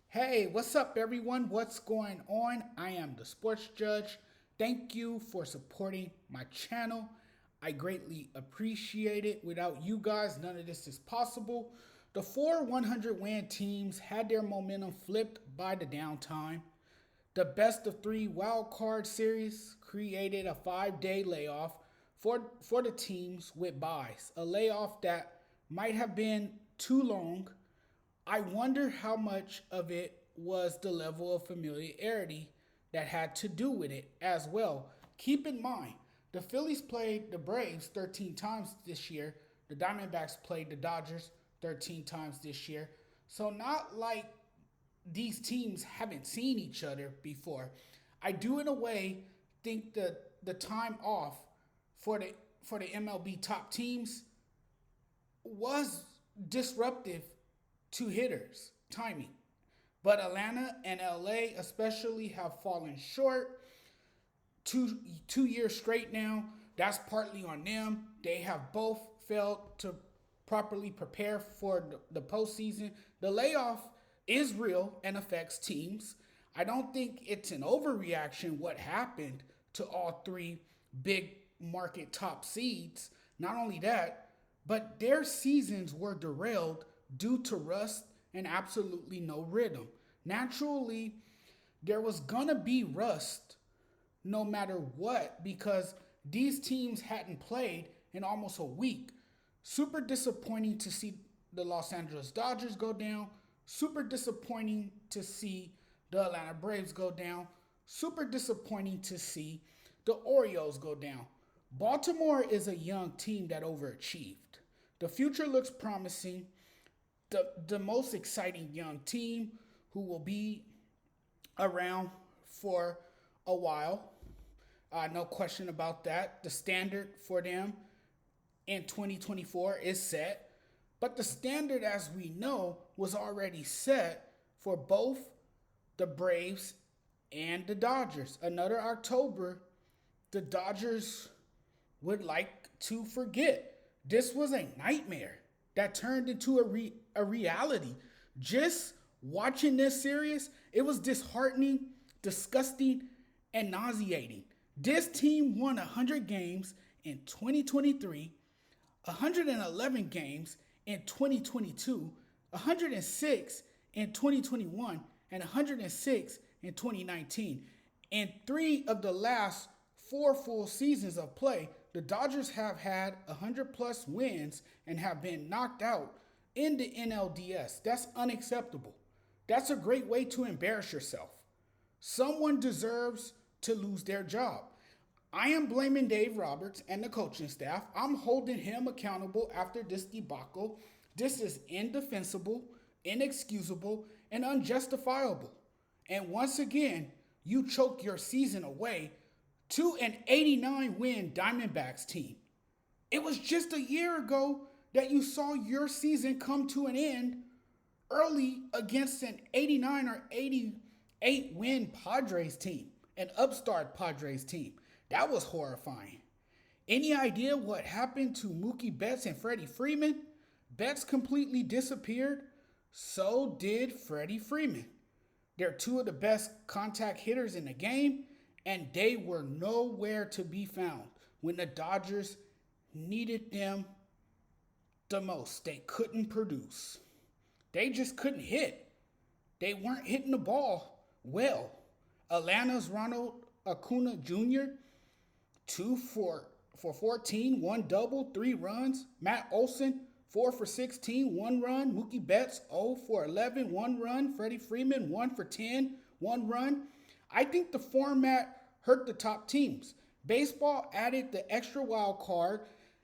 Hey, what's up, everyone? What's going on? I am the Sports Judge. Thank you for supporting my channel. I greatly appreciate it. Without you guys, none of this is possible. The four 100 win teams had their momentum flipped by the downtime. The best of three wild card series created a 5-day layoff for the teams with buys, a layoff that might have been too long. I wonder how much of it was the level of familiarity that had to do with it as well. Keep in mind, the Phillies played the Braves 13 times this year. The Diamondbacks played the Dodgers 13 times this year. So, not like these teams haven't seen each other before. I do, in a way, think that the time off for the MLB top teams was disruptive to hitters' timing. But Atlanta and LA especially have fallen short two years straight now. That's partly on them. They have both failed to properly prepare for the postseason. The layoff is real and affects teams. I don't think it's an overreaction what happened to all three big market top seeds. Not only that, but their seasons were derailed due to rust and absolutely no rhythm. Naturally, there was gonna be rust no matter what because these teams hadn't played in almost a week. Super disappointing to see the Los Angeles Dodgers go down. Super disappointing to see the Atlanta Braves go down. Super disappointing to see the Orioles go down. Baltimore is a young team that overachieved. The future looks promising. The most exciting young team who will be around for a while. No question about that. The standard for them in 2024 is set. But the standard, as we know, was already set for both the Braves and the Dodgers. Another October, the Dodgers would like to forget. This was a nightmare that turned into a reality. Just watching this series, it was disheartening, disgusting, and nauseating. This team won 100 games in 2023, 111 games in 2022, 106 in 2021, and 106 in 2019. In three of the last four full seasons of play, the Dodgers have had 100 plus wins and have been knocked out in the NLDS. That's unacceptable. That's a great way to embarrass yourself. Someone deserves to lose their job. I am blaming Dave Roberts and the coaching staff. I'm holding him accountable after this debacle. This is indefensible, inexcusable, and unjustifiable. And once again, you choke your season away to an 89 win Diamondbacks team. It was just a year ago that you saw your season come to an end early against an 89 or 88 win Padres team, an upstart Padres team. That was horrifying. Any idea what happened to Mookie Betts and Freddie Freeman? Betts completely disappeared. So did Freddie Freeman. They're two of the best contact hitters in the game, and they were nowhere to be found when the Dodgers needed them the most. They couldn't produce. They just couldn't hit. They weren't hitting the ball well. Atlanta's Ronald Acuna Jr., 2 for 14, one double, 3 runs. Matt Olson, 4 for 16, 1 run. Mookie Betts, 0 for 11, 1 run. Freddie Freeman, 1 for 10, 1 run. I think the format hurt the top teams. Baseball added the extra wild card,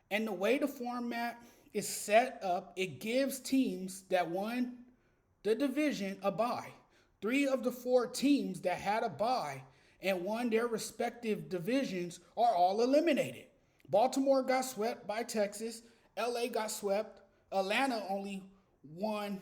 and the way the format is set up, it gives teams that won the division a bye. 3 of the 4 teams that had a bye and won their respective divisions are all eliminated. Baltimore got swept by Texas. LA got swept. Atlanta only won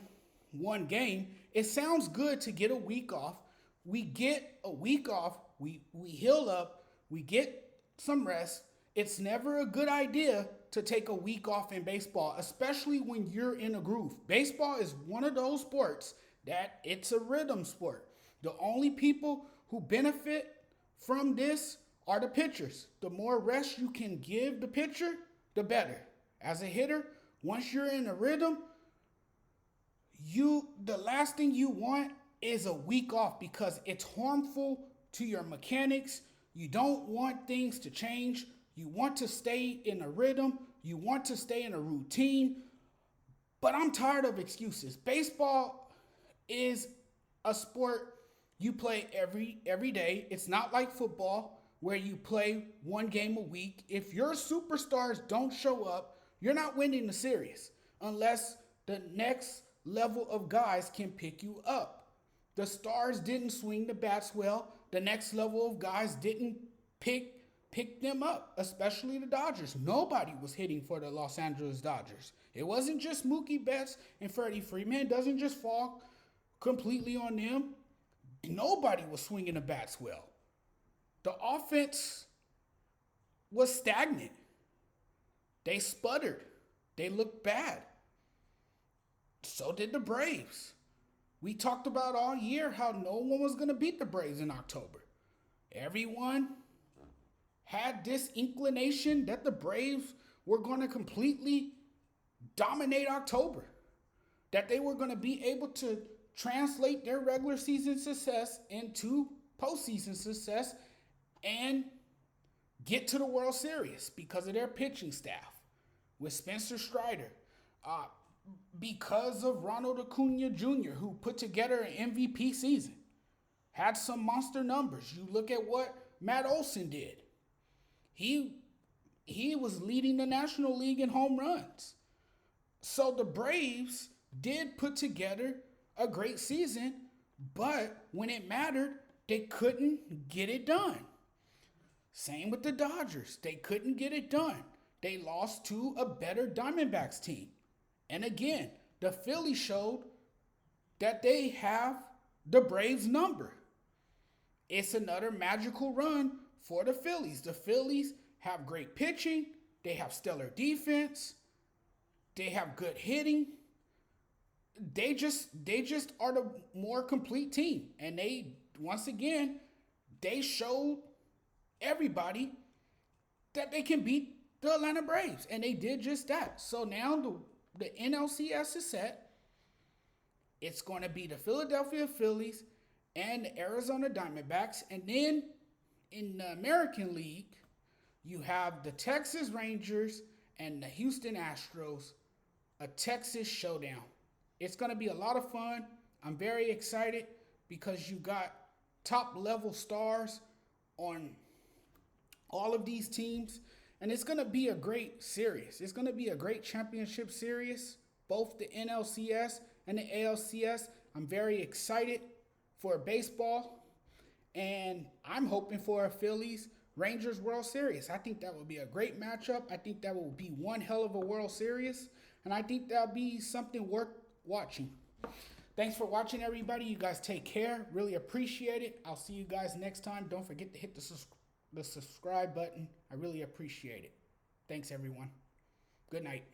1 game. It sounds good to get a week off. We get a week off. We heal up. We get some rest. It's never a good idea to take a week off in baseball, especially when you're in a groove. Baseball is one of those sports that it's a rhythm sport. The only people who benefit from this are the pitchers. The more rest you can give the pitcher, the better. As a hitter, once you're in a rhythm, the last thing you want is a week off because it's harmful to your mechanics. You don't want things to change. You want to stay in a rhythm. You want to stay in a routine. But I'm tired of excuses. Baseball is a sport you play every day. It's not like football where you play one game a week. If your superstars don't show up, you're not winning the series unless the next level of guys can pick you up. The stars didn't swing the bats well. The next level of guys didn't pick them up, especially the Dodgers. Nobody was hitting for the Los Angeles Dodgers. It wasn't just Mookie Betts and Freddie Freeman. It doesn't just fall completely on them. Nobody was swinging the bats well. The offense was stagnant. They sputtered. They looked bad. So did the Braves. We talked about all year how no one was going to beat the Braves in October. Everyone had this inclination that the Braves were going to completely dominate October, that they were going to be able to translate their regular season success into postseason success and get to the World Series because of their pitching staff with Spencer Strider, because of Ronald Acuna Jr., who put together an MVP season, had some monster numbers. You look at what Matt Olson did. He was leading the National League in home runs. So the Braves did put together a great season, but when it mattered, they couldn't get it done. Same with the Dodgers. They couldn't get it done. They lost to a better Diamondbacks team. And again, the Phillies showed that they have the Braves number. It's another magical run for the Phillies. The Phillies have great pitching. They have stellar defense. They have good hitting. They just are the more complete team. And once again, they showed everybody that they can beat the Atlanta Braves. And they did just that. So now the NLCS is set. It's going to be the Philadelphia Phillies and the Arizona Diamondbacks. And then in the American League, you have the Texas Rangers and the Houston Astros, a Texas showdown. It's going to be a lot of fun. I'm very excited because you got top level stars on all of these teams. And it's going to be a great series. It's going to be a great championship series, both the NLCS and the ALCS. I'm very excited for baseball, and I'm hoping for a Phillies Rangers World Series. I think that would be a great matchup. I think that will be one hell of a World Series, and I think that'll be something worth watching. Thanks for watching, everybody. You guys take care. Really appreciate it. I'll see you guys next time. Don't forget to hit the subscribe button. I really appreciate it. Thanks, everyone. Good night.